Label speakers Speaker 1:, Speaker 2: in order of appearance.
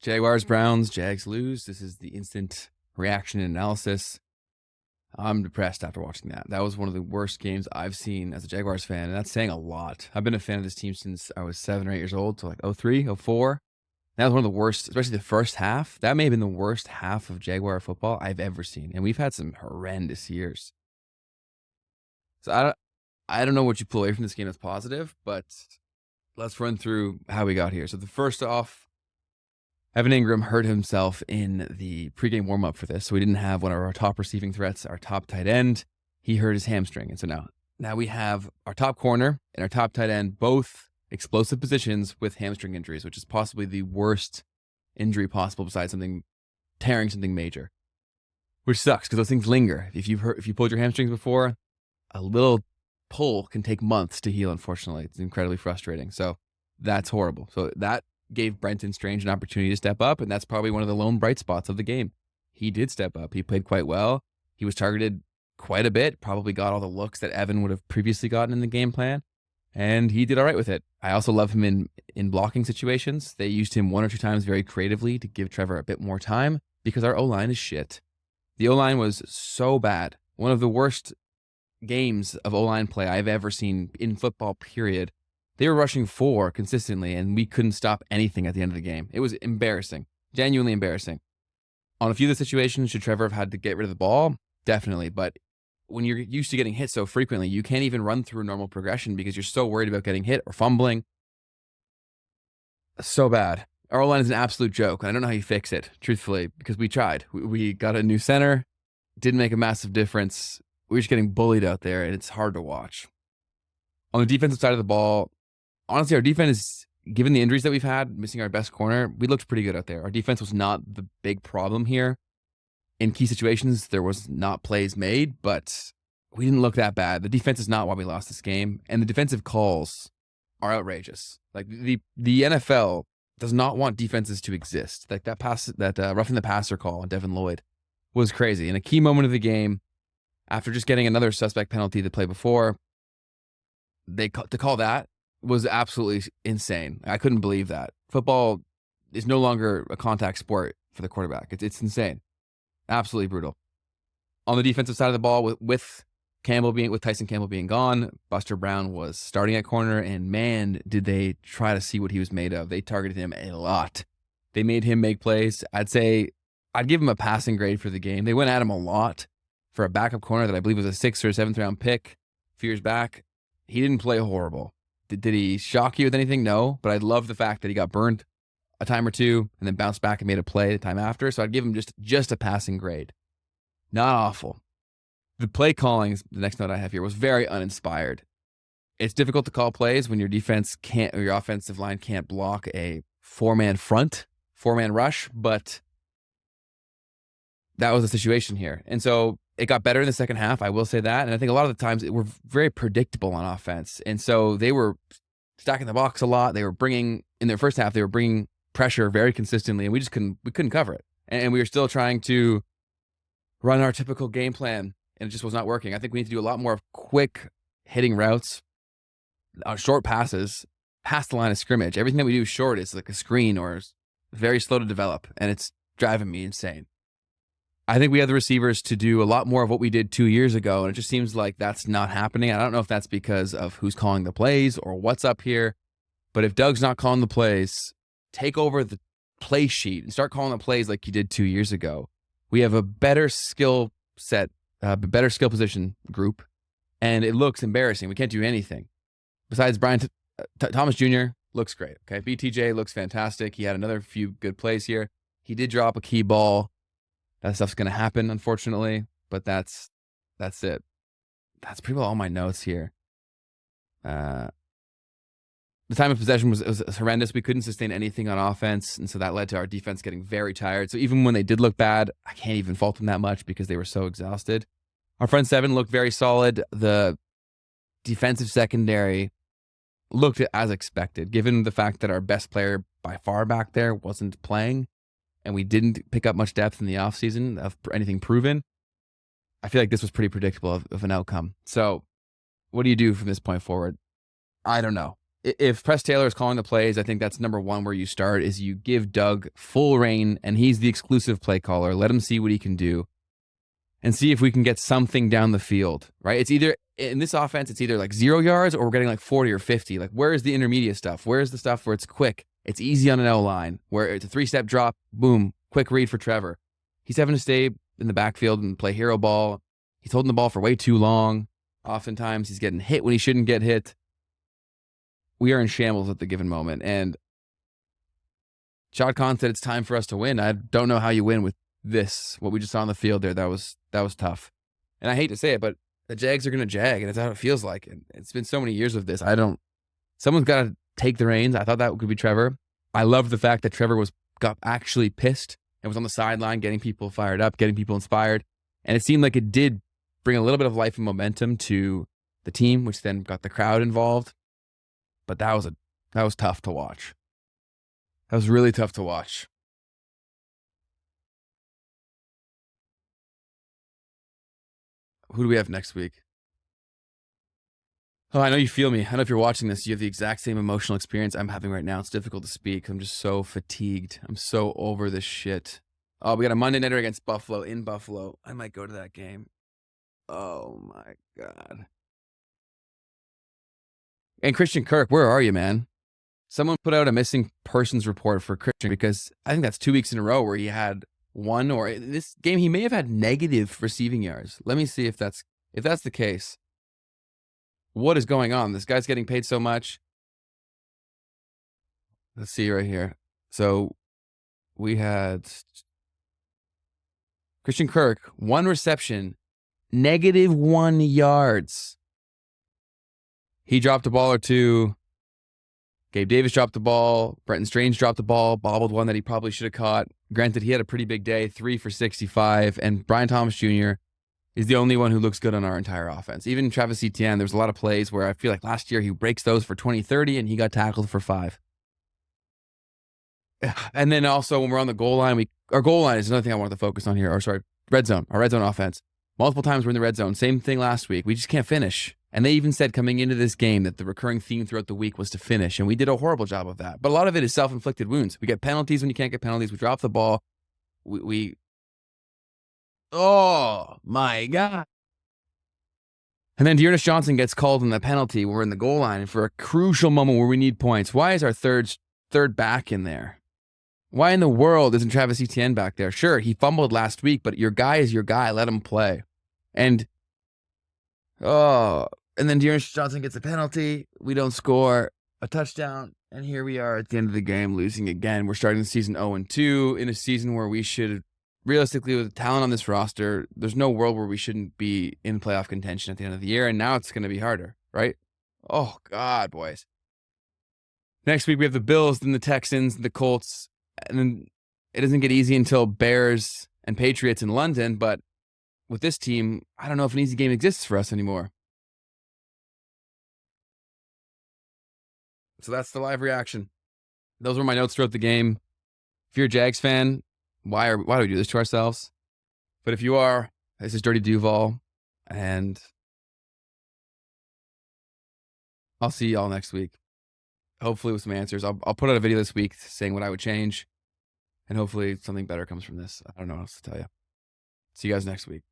Speaker 1: Jaguars, Browns, Jags lose. This is the instant reaction and analysis. I'm depressed after watching that. That was one of the worst games I've seen as a Jaguars fan, and that's saying a lot. I've been a fan of this team since I was 7 or 8 years old, so like 03, 04. That was one of the worst, especially the first half. That may have been the worst half of Jaguar football I've ever seen, and we've had some horrendous years. So I don't know what you pull away from this game that's positive, but let's run through how we got here. So the first off, Evan Ingram hurt himself in the pregame warm-up for this, so we didn't have one of our top receiving threats, our top tight end. He hurt his hamstring, and so now we have our top corner and our top tight end, both explosive positions with hamstring injuries, which is possibly the worst injury possible besides tearing something major, which sucks because those things linger. If you pulled your hamstrings before, a little pull can take months to heal, unfortunately. It's incredibly frustrating. So that's horrible. So that gave Brenton Strange an opportunity to step up, and that's probably one of the lone bright spots of the game. He did step up. He played quite well. He was targeted quite a bit, probably got all the looks that Evan would have previously gotten in the game plan, and he did all right with it. I also love him in blocking situations. They used him one or two times very creatively to give Trevor a bit more time because our O-line is shit. The O-line was so bad. One of the worst games of O-line play I've ever seen in football, period. They were rushing 4 consistently, and we couldn't stop anything at the end of the game. It was embarrassing, genuinely embarrassing. On a few of the situations, should Trevor have had to get rid of the ball? Definitely, but when you're used to getting hit so frequently, you can't even run through normal progression because you're so worried about getting hit or fumbling. So bad. Our O-line is an absolute joke, and I don't know how you fix it, truthfully, because we tried. We got a new center, didn't make a massive difference. We're just getting bullied out there, and it's hard to watch. On the defensive side of the ball, honestly, our defense, given the injuries that we've had, missing our best corner, we looked pretty good out there. Our defense was not the big problem here. In key situations, there was not plays made, but we didn't look that bad. The defense is not why we lost this game, and the defensive calls are outrageous. Like the NFL does not want defenses to exist. Like that roughing the passer call on Devin Lloyd was crazy. In a key moment of the game, after just getting another suspect penalty the play before, to call that was absolutely insane. I couldn't believe that. Football is no longer a contact sport for the quarterback. It's insane. Absolutely brutal. On the defensive side of the ball, with Tyson Campbell being gone, Buster Brown was starting at corner, and man, did they try to see what he was made of. They targeted him a lot. They made him make plays. I'd give him a passing grade for the game. They went at him a lot for a backup corner that I believe was a 6th or 7th round pick a few years back. He didn't play horrible. Did he shock you with anything? No, but I love the fact that he got burned a time or two and then bounced back and made a play the time after. So I'd give him just a passing grade. Not awful. The play calling, the next note I have here, was very uninspired. It's difficult to call plays when your defense can't, or your offensive line can't block a 4-man rush, but that was the situation here. And so it got better in the second half, I will say that. And I think a lot of the times it were very predictable on offense. And so they were stacking the box a lot. In their first half, they were bringing pressure very consistently, and we couldn't cover it. And we were still trying to run our typical game plan, and it just was not working. I think we need to do a lot more of quick hitting routes, short passes, past the line of scrimmage. Everything that we do short is like a screen or is very slow to develop, and it's driving me insane. I think we have the receivers to do a lot more of what we did 2 years ago, and it just seems like that's not happening. I don't know if that's because of who's calling the plays or what's up here, but if Doug's not calling the plays, take over the play sheet and start calling the plays like you did 2 years ago. We have a better skill set, better skill position group, and it looks embarrassing. We can't do anything. Besides Brian Thomas Jr. looks great. Okay, BTJ looks fantastic. He had another few good plays here. He did drop a key ball. That stuff's going to happen, unfortunately, but that's it. That's pretty well all my notes here. The time of possession was horrendous. We couldn't sustain anything on offense, and so that led to our defense getting very tired. So even when they did look bad, I can't even fault them that much because they were so exhausted. Our front seven looked very solid. The defensive secondary looked as expected, given the fact that our best player by far back there wasn't playing, and we didn't pick up much depth in the offseason of anything proven. I feel like this was pretty predictable of an outcome. So what do you do from this point forward? I don't know. if Press Taylor is calling the plays, I think that's number one where you start is you give Doug full reign, and he's the exclusive play caller. Let him see what he can do and see if we can get something down the field, right? It's either in this offense, it's either like 0 yards or we're getting like 40 or 50. Like, where is the intermediate stuff? Where's the stuff where it's quick? It's easy on an L line, where it's a 3-step drop, boom, quick read for Trevor. He's having to stay in the backfield and play hero ball. He's holding the ball for way too long. Oftentimes he's getting hit when he shouldn't get hit. We are in shambles at the given moment. And Shad Khan said it's time for us to win. I don't know how you win with this, what we just saw on the field there. That was tough. And I hate to say it, but the Jags are going to jag, and it's how it feels like. And it's been so many years of this. Someone's got to take the reins. I thought that could be Trevor. I love the fact that Trevor got actually pissed and was on the sideline getting people fired up, getting people inspired. And it seemed like it did bring a little bit of life and momentum to the team, which then got the crowd involved. But that was tough to watch. That was really tough to watch. Who do we have next week? Oh, I know you feel me. I know if you're watching this, you have the exact same emotional experience I'm having right now. It's difficult to speak. I'm just so fatigued. I'm so over this shit. Oh, we got a Monday nighter against Buffalo in Buffalo. I might go to that game. Oh my God. And Christian Kirk, where are you, man? Someone put out a missing persons report for Christian, because I think that's 2 weeks in a row where he had one, or in this game he may have had negative receiving yards. Let me see if that's the case. What is going on? This guy's getting paid so much. Let's see right here. So we had Christian Kirk, 1 reception, -1 yards. He dropped a ball or two. Gabe Davis dropped the ball. Brenton Strange dropped the ball, bobbled one that he probably should have caught. Granted, he had a pretty big day, 3 for 65. And Brian Thomas Jr. is the only one who looks good on our entire offense. Even Travis Etienne, there's a lot of plays where I feel like last year he breaks those for 20, 30, and he got tackled for 5. And then also when we're on the goal line, our goal line is another thing I wanted to focus on here. Red zone, our red zone offense. Multiple times we're in the red zone. Same thing last week. We just can't finish. And they even said coming into this game that the recurring theme throughout the week was to finish. And we did a horrible job of that. But a lot of it is self-inflicted wounds. We get penalties when you can't get penalties. We drop the ball. Oh, my God. And then Dearness Johnson gets called in the penalty when we're in the goal line for a crucial moment where we need points. Why is our third back in there? Why in the world isn't Travis Etienne back there? Sure, he fumbled last week, but your guy is your guy. Let him play. And then Dearness Johnson gets a penalty. We don't score a touchdown. And here we are at the end of the game, losing again. We're starting the season 0-2 in a season where we should, realistically, with the talent on this roster, there's no world where we shouldn't be in playoff contention at the end of the year. And now it's going to be harder, right? Oh, God, boys. Next week, we have the Bills, then the Texans, the Colts. And then it doesn't get easy until Bears and Patriots in London. But with this team, I don't know if an easy game exists for us anymore. So that's the live reaction. Those were my notes throughout the game. If you're a Jags fan, why do we do this to ourselves? But if you are, this is Dirty Duval, and I'll see y'all next week. Hopefully with some answers. I'll put out a video this week saying what I would change, and hopefully something better comes from this. I don't know what else to tell you. See you guys next week.